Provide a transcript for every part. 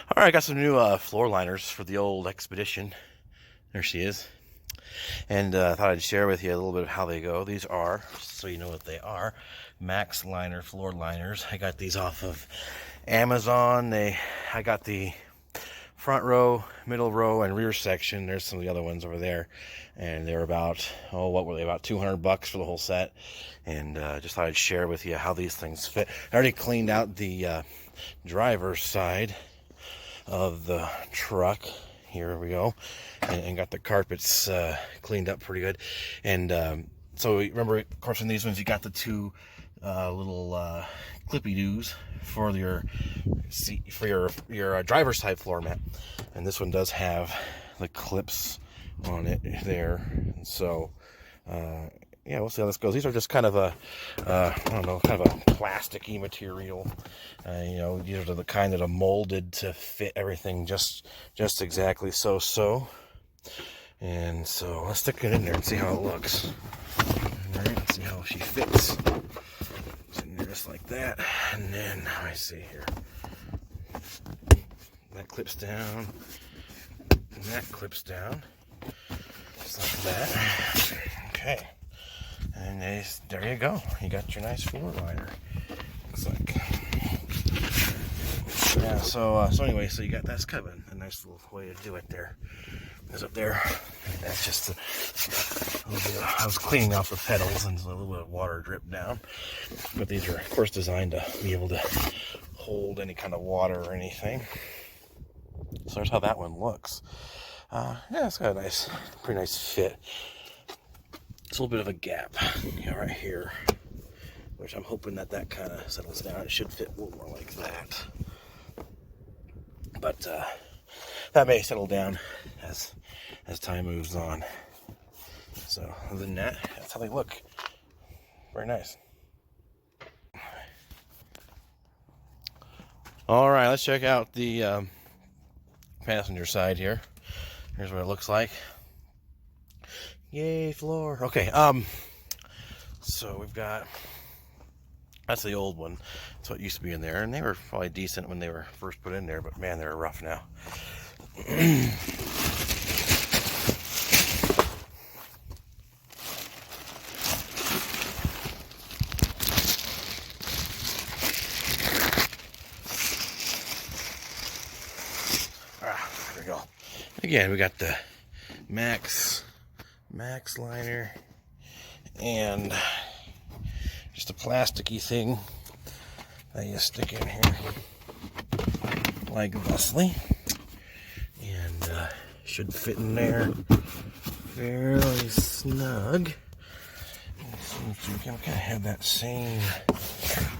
All right, I got some new floor liners for the old Expedition. There she is. And I thought I'd share with you a little bit of how they go. These are, so you know what they are, MAXLINER floor liners. I got these off of Amazon. I got the front row, middle row, and rear section. There's some of the other ones over there. And they were about, what were they, about $200 for the whole set. And just thought I'd share with you how these things fit. I already cleaned out the driver's side of the truck. Here we go, and got the carpets cleaned up pretty good. And so remember, of course, in these ones you got the two little clippy doos for your seat, for your driver's side floor mat, and this one does have the clips on it there. And so yeah, we'll see how this goes. These are just kind of a, I don't know, kind of a plasticky material. You know, these are the kind that are molded to fit everything just exactly so. And so let's stick it in there and see how it looks. All right, let's see how she fits. It's in there just like that. And then, let me see here. That clips down. And that clips down. Just like that. Okay. And there you go. You got your nice floor liner. Looks like. Yeah. So anyway, so you got, that's kind of a nice little way to do it. There is up there. That's just a little bit. I was cleaning off the pedals and a little bit of water dripped down. But these are, of course, designed to be able to hold any kind of water or anything. So there's how that one looks. Yeah, it's got a nice, pretty nice fit. It's a little bit of a gap, you know, right here, which I'm hoping that kind of settles down. It should fit a little more like that, but that may settle down as time moves on. So other than that, that's how they look. Very nice. All right, let's check out the passenger side here. Here's what it looks like. Yay, floor. Okay, so we've got, that's the old one. That's what used to be in there, and they were probably decent when they were first put in there, but man, they're rough now. There we go. Again, we got the MAXLINER and just a plasticky thing that you stick in here like thusly, and should fit in there fairly snug. So we can kind of have that same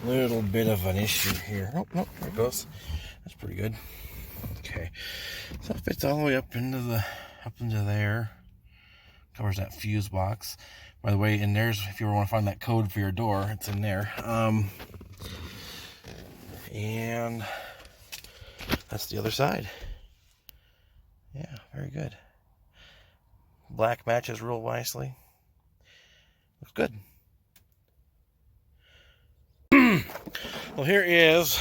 little bit of an issue here. Oh, there it goes. That's pretty good. Okay, so it fits all the way up into there. Covers that fuse box. By the way, in there's, if you ever want to find that code for your door, it's in there. And that's the other side. Yeah, very good. Black matches real nicely. Looks good. Well, here is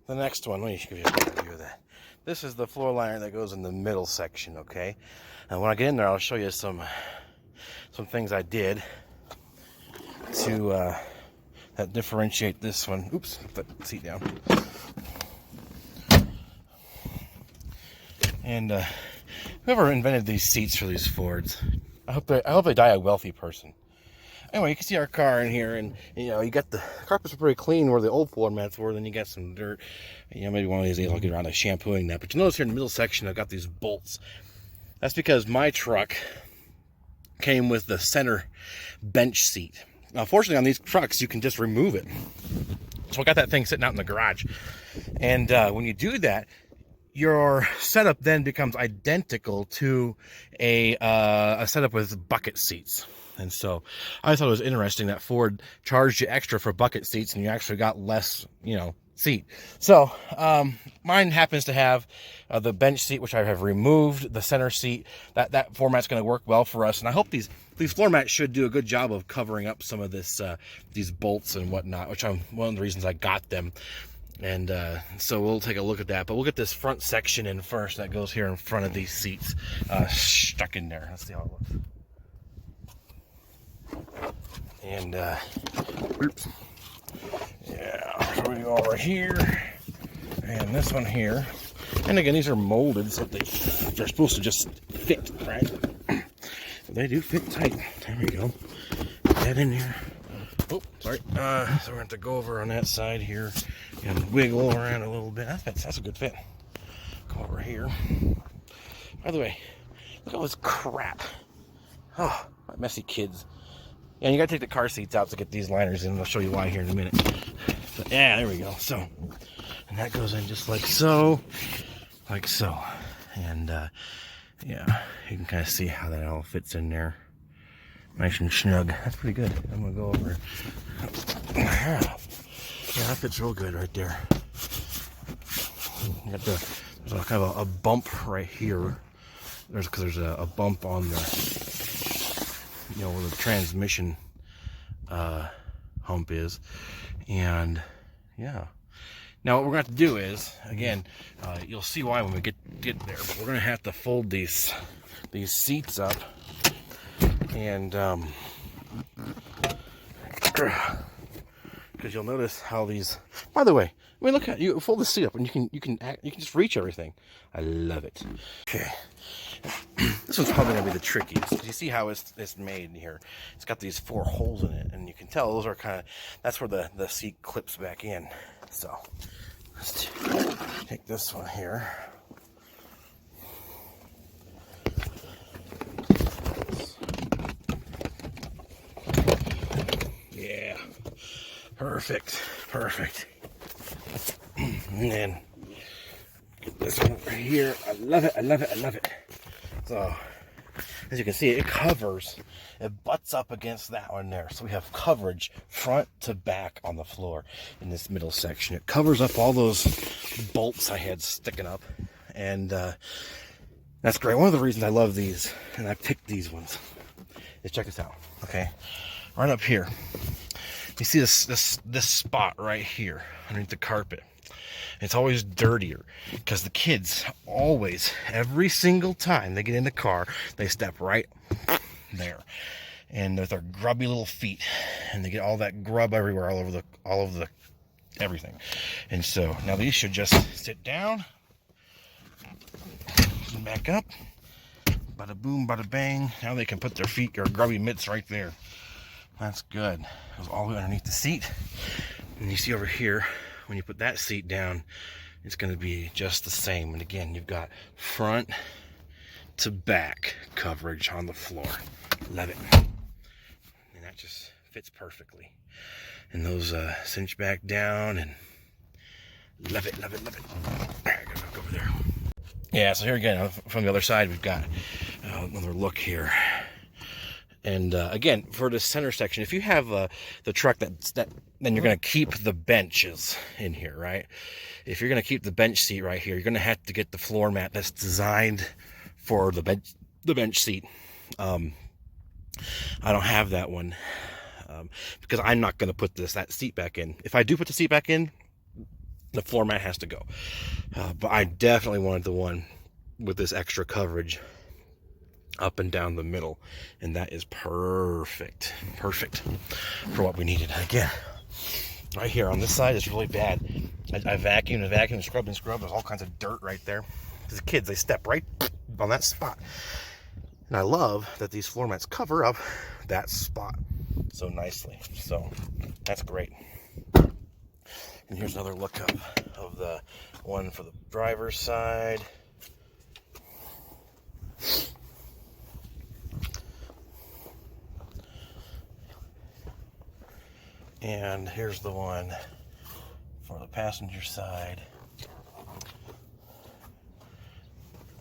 the next one. Let me give you a better view of that. This is the floor liner that goes in the middle section, okay? And when I get in there, I'll show you some things I did to that differentiate this one. Oops, put the seat down. And whoever invented these seats for these Fords, I hope they die a wealthy person. Anyway, you can see our car in here, and you know, you got the carpets are pretty clean where the old floor mats were. Then you got some dirt. You know, maybe one of these days I'll get around to shampooing that. But you notice here in the middle section, I've got these bolts. That's because my truck came with the center bench seat. Now, fortunately, on these trucks, you can just remove it. So I got that thing sitting out in the garage. And when you do that, your setup then becomes identical to a setup with bucket seats. And so I thought it was interesting that Ford charged you extra for bucket seats and you actually got less, you know, seat. So mine happens to have the bench seat, which I have removed. The center seat, that format's going to work well for us. And I hope these floor mats should do a good job of covering up some of this these bolts and whatnot, which I'm one of the reasons I got them. And so we'll take a look at that, but we'll get this front section in first that goes here in front of these seats stuck in there. Let's see how it looks. And oops. Yeah, so we go over here and this one here. And again, these are molded so they're supposed to just fit, right? They do fit tight. There we go. Put that in here. Oh, sorry. So we're going to have to go over on that side here and wiggle around a little bit. That's a good fit. Go over here. By the way, look at all this crap. Oh, my messy kids. Yeah, you got to take the car seats out to get these liners in. I'll show you why here in a minute. But yeah, there we go. So, and that goes in just like so. Like so. And yeah, you can kind of see how that all fits in there. Nice and snug. That's pretty good. I'm going to go over. Yeah, that fits real good right there. You got there's kind of a bump right here. There's a bump on the, you know, where the transmission hump is. And yeah. Now what we're going to have to do is, again, you'll see why when we get there, but we're going to have to fold these seats up. And because you'll notice how these, by the way, I mean, look at you fold the seat up and you can just reach everything. I love it. Okay. This one's probably gonna be the trickiest. You see how it's made here. It's got these 4 holes in it, and you can tell those are that's where the seat clips back in. So let's take this one here. Yeah, perfect. And then get this one right here. I love it. So as you can see, it butts up against that one there. So we have coverage front to back on the floor in this middle section. It covers up all those bolts I had sticking up, and that's great. One of the reasons I love these, and I picked these ones, is check this out. Okay, right up here, you see this spot right here underneath the carpet. It's always dirtier because the kids always, every single time they get in the car, they step right there, and with their grubby little feet, and they get all that grub everywhere, all over the everything. And so now these should just sit down and back up. Bada boom, bada bang. Now they can put their feet or grubby mitts right there. That's good. It goes all the way underneath the seat. And you see over here, when you put that seat down, it's going to be just the same. And again, you've got front to back coverage on the floor. Love it. And that just fits perfectly. And those cinch back down, and love it. All right, gotta look over there. Yeah, so here again, from the other side, we've got another look here. And again, for the center section, if you have the truck then you're going to keep the benches in here, right? If you're going to keep the bench seat right here, you're going to have to get the floor mat that's designed for the bench seat. I don't have that one because I'm not going to put that seat back in. If I do put the seat back in, the floor mat has to go. But I definitely wanted the one with this extra coverage up and down the middle, and that is perfect for what we needed. Again, right here on this side is really bad. I vacuumed and scrubbed. There's all kinds of dirt right there. Because the kids, they step right on that spot. And I love that these floor mats cover up that spot so nicely. So that's great. And here's another look of the one for the driver's side. And here's the one for the passenger side.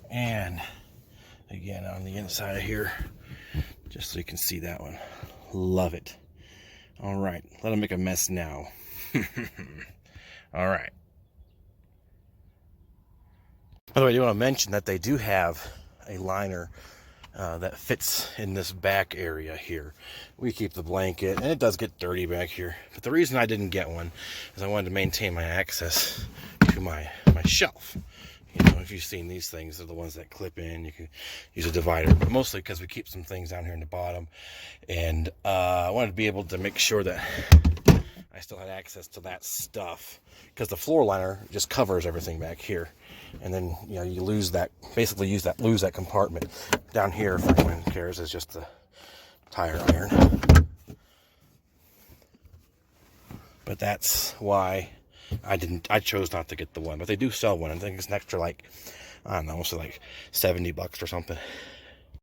And again, on the inside of here, just so you can see that one. Love it. All right, let them make a mess now. All right. By the way, I do want to mention that they do have a liner that fits in this back area here. We keep the blanket, and it does get dirty back here. But the reason I didn't get one is I wanted to maintain my access to my shelf. You know, if you've seen these things, they're the ones that clip in. You can use a divider, but mostly because we keep some things down here in the bottom. And I wanted to be able to make sure that I still had access to that stuff, because the floor liner just covers everything back here. And then, you know, you lose that, basically lose that compartment. Down here, if anyone cares, is just the tire iron. But that's why I chose not to get the one. But they do sell one. I think it's an extra, like, I don't know, so like $70 or something.